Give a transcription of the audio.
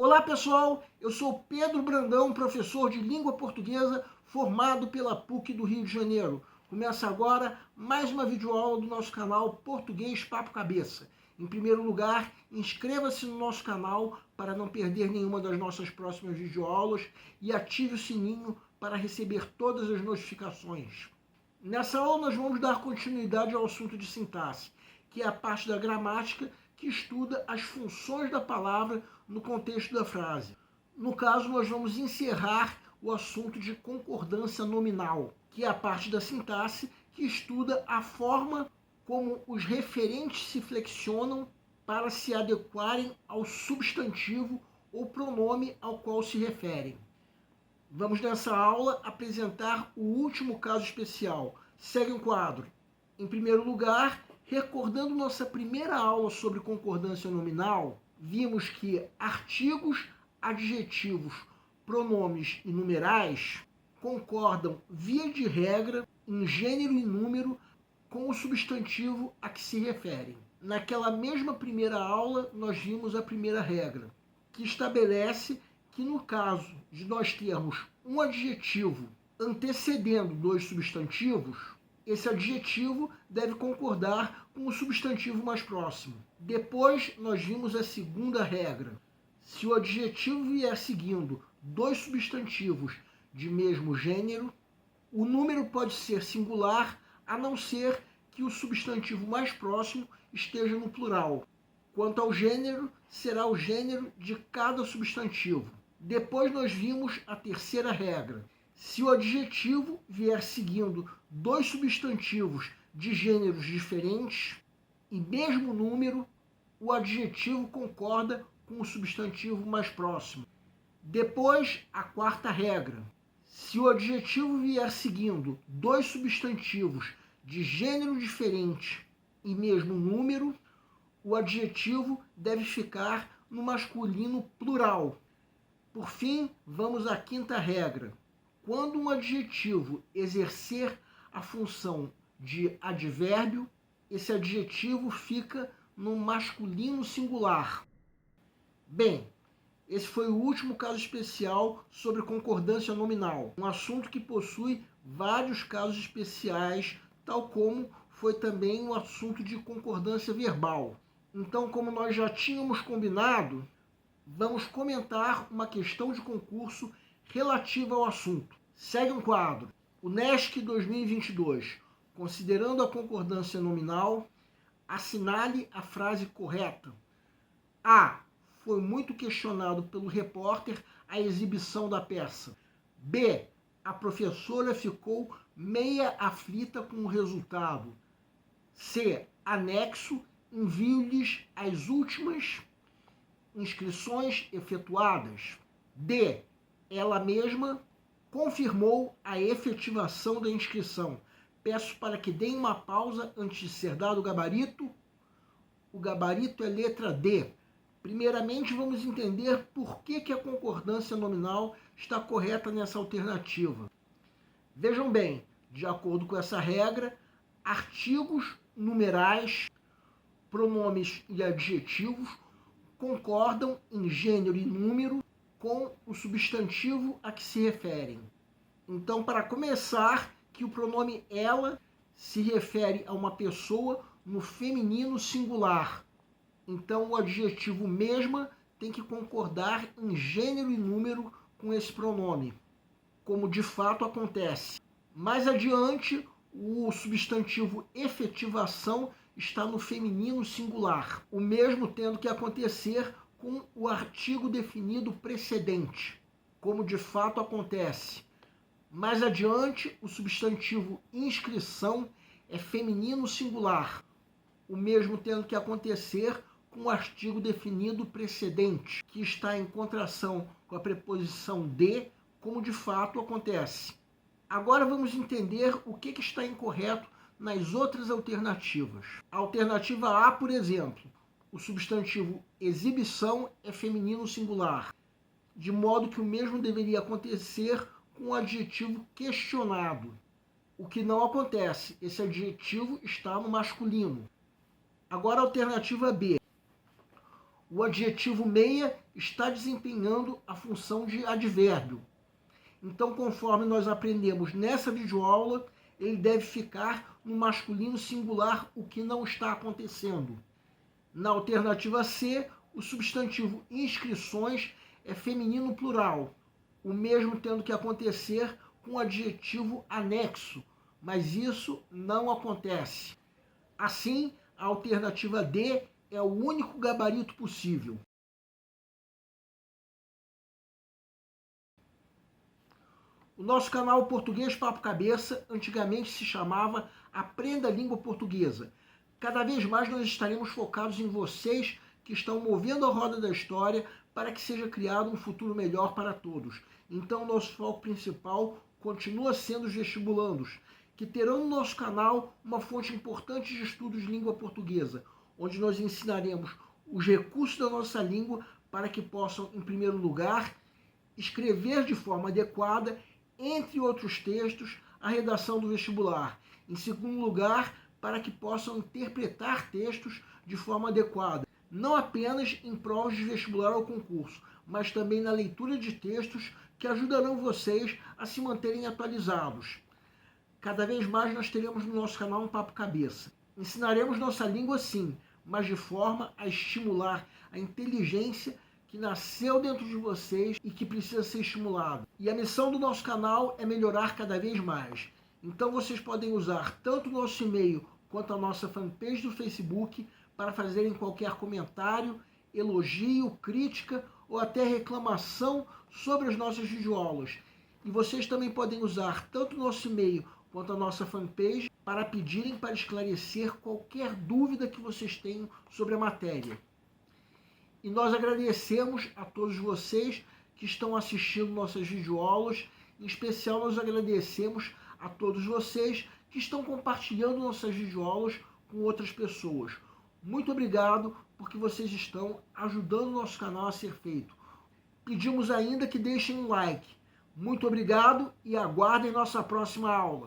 Olá pessoal, eu sou Pedro Brandão, professor de língua portuguesa formado pela PUC do Rio de Janeiro. Começa agora mais uma videoaula do nosso canal Português Papo Cabeça. Em primeiro lugar, inscreva-se no nosso canal para não perder nenhuma das nossas próximas videoaulas e ative o sininho para receber todas as notificações. Nessa aula nós vamos dar continuidade ao assunto de sintaxe, que é a parte da gramática que estuda as funções da palavra no contexto da frase. No caso, nós vamos encerrar o assunto de concordância nominal, que é a parte da sintaxe que estuda a forma como os referentes se flexionam para se adequarem ao substantivo ou pronome ao qual se referem. Vamos nessa aula apresentar o último caso especial. Segue o quadro. Em primeiro lugar, recordando nossa primeira aula sobre concordância nominal, vimos que artigos, adjetivos, pronomes e numerais concordam, via de regra, em gênero e número com o substantivo a que se referem. Naquela mesma primeira aula, nós vimos a primeira regra, que estabelece que no caso de nós termos um adjetivo antecedendo dois substantivos, esse adjetivo deve concordar com o substantivo mais próximo. Depois, nós vimos a segunda regra. Se o adjetivo vier seguindo dois substantivos de mesmo gênero, o número pode ser singular, a não ser que o substantivo mais próximo esteja no plural. Quanto ao gênero, será o gênero de cada substantivo. Depois nós vimos a terceira regra. Se o adjetivo vier seguindo dois substantivos de gêneros diferentes e mesmo número, o adjetivo concorda com o substantivo mais próximo. Depois, a quarta regra. Se o adjetivo vier seguindo dois substantivos de gênero diferente e mesmo número, o adjetivo deve ficar no masculino plural. Por fim, vamos à quinta regra. Quando um adjetivo exercer a função de advérbio, esse adjetivo fica no masculino singular. Bem, esse foi o último caso especial sobre concordância nominal, um assunto que possui vários casos especiais, tal como foi também o assunto de concordância verbal. Então, como nós já tínhamos combinado, vamos comentar uma questão de concurso relativa ao assunto. Segue um quadro. O NESC 2022. Considerando a concordância nominal, assinale a frase correta. A. Foi muito questionado pelo repórter a exibição da peça. B. A professora ficou meia aflita com o resultado. C. Anexo. Envio-lhes as últimas inscrições efetuadas. D. Ela mesma confirmou a efetivação da inscrição. Peço para que deem uma pausa antes de ser dado o gabarito. O gabarito é letra D. Primeiramente, vamos entender por que a concordância nominal está correta nessa alternativa. Vejam bem, de acordo com essa regra, artigos, numerais, pronomes e adjetivos concordam em gênero e número com o substantivo a que se referem. Então, para começar, que o pronome ela se refere a uma pessoa no feminino singular. Então, o adjetivo mesma tem que concordar em gênero e número com esse pronome, como de fato acontece. Mais adiante, o substantivo efetivação está no feminino singular, o mesmo tendo que acontecer com o artigo definido precedente, como de fato acontece. Mais adiante, o substantivo inscrição é feminino singular, o mesmo tendo que acontecer com o artigo definido precedente, que está em contração com a preposição de, como de fato acontece. Agora vamos entender o que está incorreto nas outras alternativas. A alternativa A, por exemplo, o substantivo exibição é feminino singular, de modo que o mesmo deveria acontecer com o adjetivo questionado, o que não acontece, esse adjetivo está no masculino. Agora a alternativa B. O adjetivo meia está desempenhando a função de advérbio. Então, conforme nós aprendemos nessa videoaula, ele deve ficar no masculino singular, o que não está acontecendo. Na alternativa C, o substantivo inscrições é feminino plural, o mesmo tendo que acontecer com o adjetivo anexo, mas isso não acontece. Assim, a alternativa D é o único gabarito possível. O nosso canal Português Papo Cabeça antigamente se chamava Aprenda a Língua Portuguesa. Cada vez mais nós estaremos focados em vocês que estão movendo a roda da história para que seja criado um futuro melhor para todos. Então, nosso foco principal continua sendo os vestibulandos, que terão no nosso canal uma fonte importante de estudos de língua portuguesa, onde nós ensinaremos os recursos da nossa língua para que possam, em primeiro lugar, escrever de forma adequada, entre outros textos, a redação do vestibular. Em segundo lugar, para que possam interpretar textos de forma adequada, não apenas em provas de vestibular ou concurso, mas também na leitura de textos que ajudarão vocês a se manterem atualizados. Cada vez mais nós teremos no nosso canal um Papo Cabeça. Ensinaremos nossa língua sim, mas de forma a estimular a inteligência que nasceu dentro de vocês e que precisa ser estimulada. E a missão do nosso canal é melhorar cada vez mais. Então vocês podem usar tanto o nosso e-mail quanto a nossa fanpage do Facebook para fazerem qualquer comentário, elogio, crítica ou até reclamação sobre as nossas videoaulas. E vocês também podem usar tanto o nosso e-mail quanto a nossa fanpage para pedirem para esclarecer qualquer dúvida que vocês tenham sobre a matéria. E nós agradecemos a todos vocês que estão assistindo nossas videoaulas. Em especial, nós agradecemos a todos vocês que estão compartilhando nossas videoaulas com outras pessoas. Muito obrigado, porque vocês estão ajudando o nosso canal a ser feito. Pedimos ainda que deixem um like. Muito obrigado e aguardem nossa próxima aula.